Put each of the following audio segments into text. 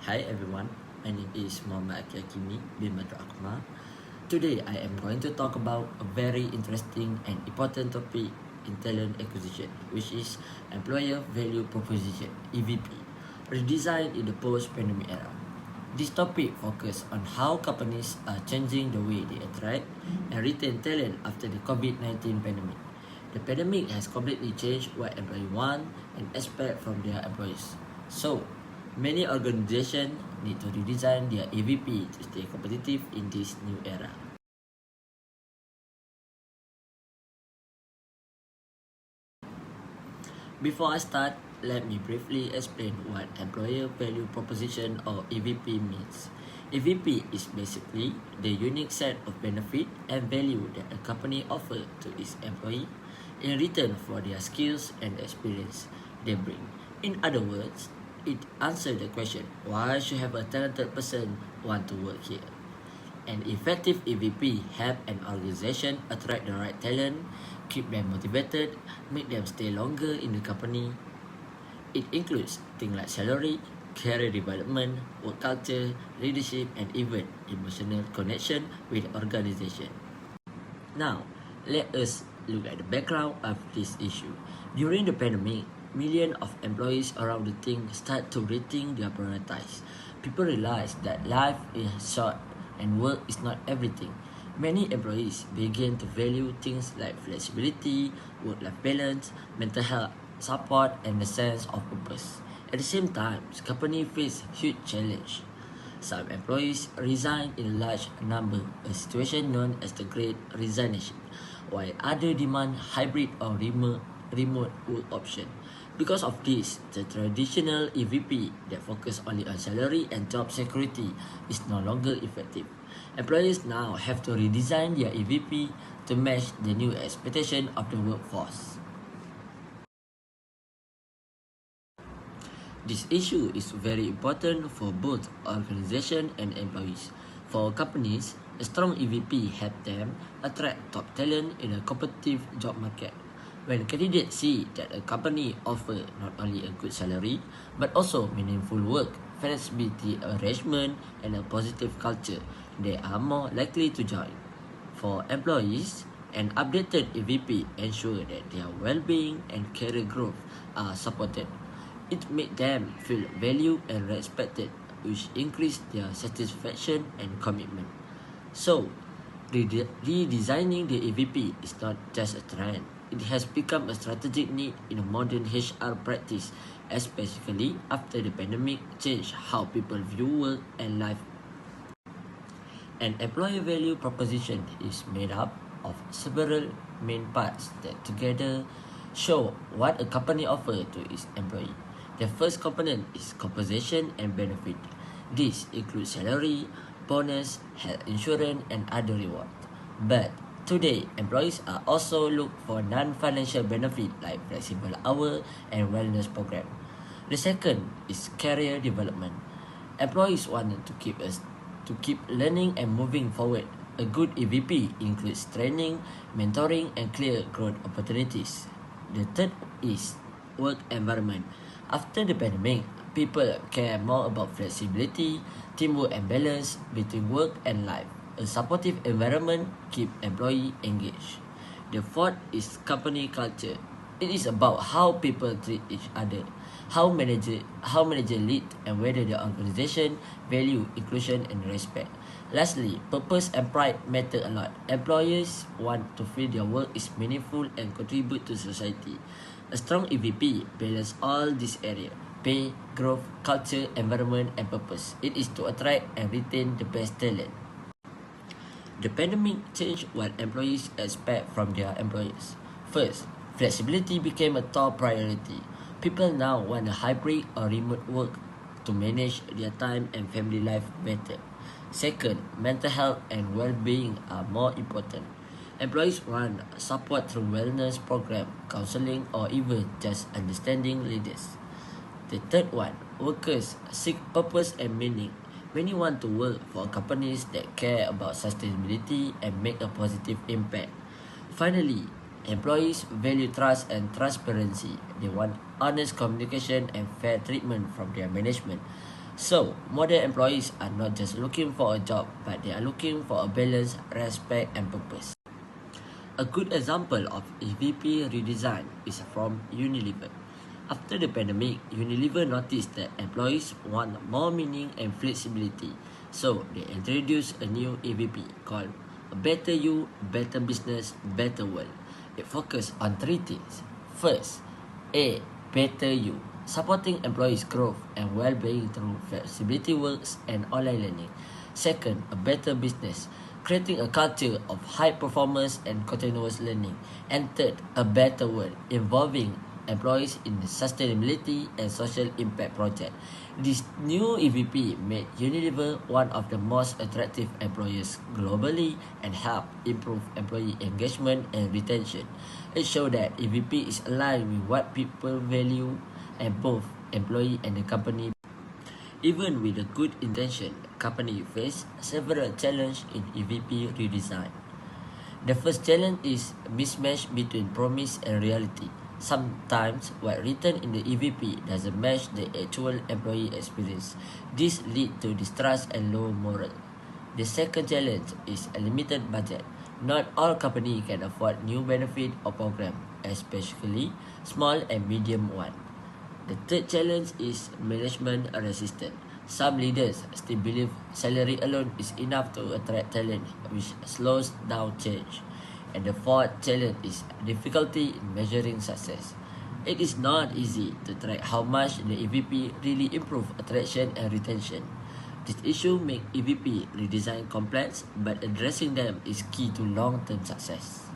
Hi everyone, my name is Aqil Hakeemi bin Badrul Akmar. Today I am going to talk about a very interesting and important topic in talent acquisition, which is Employer Value Proposition (EVP), redesigned in the post-pandemic era. This topic focuses on how companies are changing the way they attract and retain talent after the COVID-19 pandemic. The pandemic has completely changed what employees want and expect from their employees. So, many organizations need to redesign their AVP to stay competitive in this new era. Before I start, let me briefly explain what Employer Value Proposition or EVP means. EVP is basically the unique set of benefit and value that a company offers to its employee in return for their skills and experience they bring. In other words, it answers the question, why should have a talented person want to work here? An effective EVP help an organization attract the right talent, keep them motivated, make them stay longer in the company. It includes things like salary, career development, work culture, leadership, and even emotional connection with the organization. Now, let us look at the background of this issue. During the pandemic, millions of employees around the thing start to rethink their priorities. People realize that life is short and work is not everything. Many employees begin to value things like flexibility, work-life balance, mental health support, and a sense of purpose. At the same time, companies face huge challenge. Some employees resign in large number, a situation known as the Great Resignation, while others demand hybrid or remote work option. Because of this, the traditional EVP that focus only on salary and job security is no longer effective. Employers now have to redesign their EVP to match the new expectation of the workforce. This issue is very important for both organization and employees. For companies, a strong EVP helps them attract top talent in a competitive job market. When candidates see that a company offers not only a good salary, but also meaningful work, flexibility arrangement, and a positive culture, they are more likely to join. For employees, an updated EVP ensures that their well-being and career growth are supported. It makes them feel valued and respected, which increase their satisfaction and commitment. So, redesigning the EVP is not just a trend. It has become a strategic need in a modern HR practice, especially after the pandemic changed how people view work and life. An employer value proposition is made up of several main parts that together show what a company offers to its employee. The first component is compensation and benefit. This includes salary, bonus, health insurance, and other rewards. But today, employees are also look for non-financial benefit like flexible hour and wellness program. The second is career development. Employees want to keep learning and moving forward. A good EVP includes training, mentoring, and clear growth opportunities. The third is work environment. After the pandemic, people care more about flexibility, teamwork, and balance between work and life. A supportive environment keeps employees engaged. The fourth is company culture. It is about how people treat each other, how manager lead, and whether the organization value inclusion and respect. Lastly, purpose and pride matter a lot. Employers want to feel their work is meaningful and contribute to society. A strong EVP balances all these areas: pay, growth, culture, environment, and purpose. It is to attract and retain the best talent. The pandemic changed what employees expect from their employers. First, flexibility became a top priority. People now want a hybrid or remote work to manage their time and family life better. Second, mental health and well-being are more important. Employees want support through wellness program, counseling, or even just understanding leaders. The third one, workers seek purpose and meaning. Many want to work for companies that care about sustainability and make a positive impact. Finally, employees value trust and transparency. They want honest communication and fair treatment from their management. So, modern employees are not just looking for a job, but they are looking for a balance, respect, and purpose. A good example of EVP redesign is from Unilever. After the pandemic, Unilever noticed that employees want more meaning and flexibility, so they introduced a new EVP called A Better You, Better Business, Better World. It focused on three things. First, A. Better You, supporting employees' growth and well-being through flexibility works and online learning. Second, a better business, creating a culture of high performance and continuous learning. And third, a better world, involving employees in the sustainability and social impact project. This new EVP made Unilever one of the most attractive employers globally and helped improve employee engagement and retention. It showed that EVP is aligned with what people value and both employee and the company. Even with a good intention, company face several challenges in EVP redesign. The first challenge is mismatch between promise and reality. Sometimes what written in the EVP doesn't match the actual employee experience. This leads to distrust and low morale. The second challenge is a limited budget. Not all companies can afford new benefit or program, especially small and medium one. The third challenge is management resistance. Some leaders still believe salary alone is enough to attract talent, which slows down change. And the fourth challenge is difficulty in measuring success. It is not easy to track how much the EVP really improve attraction and retention. This issue make EVP redesign complex, but addressing them is key to long-term success.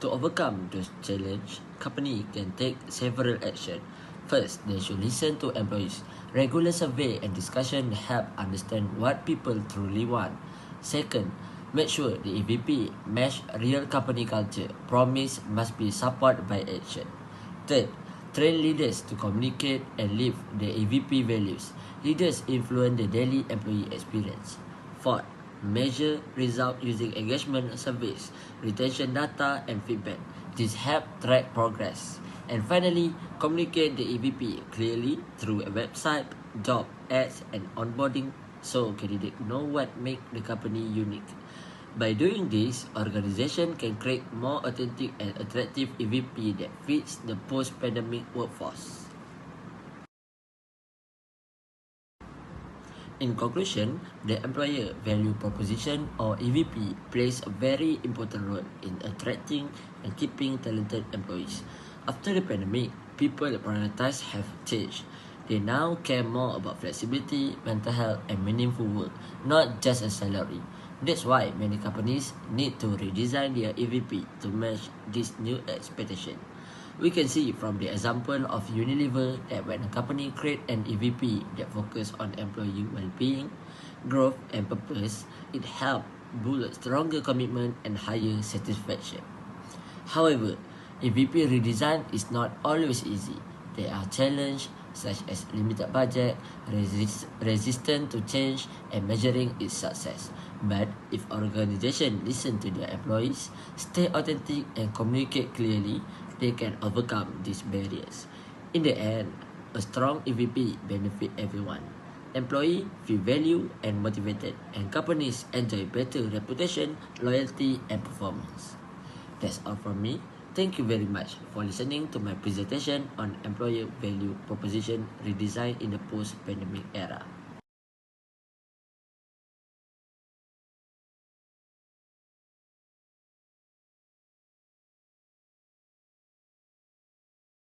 To overcome this challenge, company can take several actions. First, they should listen to employees. Regular survey and discussion help understand what people truly want. Second, make sure the EVP match real company culture. Promise must be supported by action. Third, train leaders to communicate and live the EVP values. Leaders influence the daily employee experience. Fourth, measure results using engagement surveys, retention data, and feedback. This helps track progress. And finally, communicate the EVP clearly through a website, job ads, and onboarding so candidates know what makes the company unique. By doing this, organization can create more authentic and attractive EVP that fits the post-pandemic workforce. In conclusion, the employer value proposition or EVP plays a very important role in attracting and keeping talented employees. After the pandemic, people priorities have changed. They now care more about flexibility, mental health, and meaningful work, not just a salary. That's why many companies need to redesign their EVP to match this new expectation. We can see from the example of Unilever that when a company creates an EVP that focuses on employee well-being, growth, and purpose, it helps build stronger commitment and higher satisfaction. However, EVP redesign is not always easy. There are challenges such as limited budget, resistance to change, and measuring its success. But if organizations listen to their employees, stay authentic, and communicate clearly, they can overcome these barriers. In the end, a strong EVP benefits everyone. Employees feel valued and motivated, and companies enjoy better reputation, loyalty, and performance. That's all from me. Thank you very much for listening to my presentation on employer value proposition redesign in the post-pandemic era.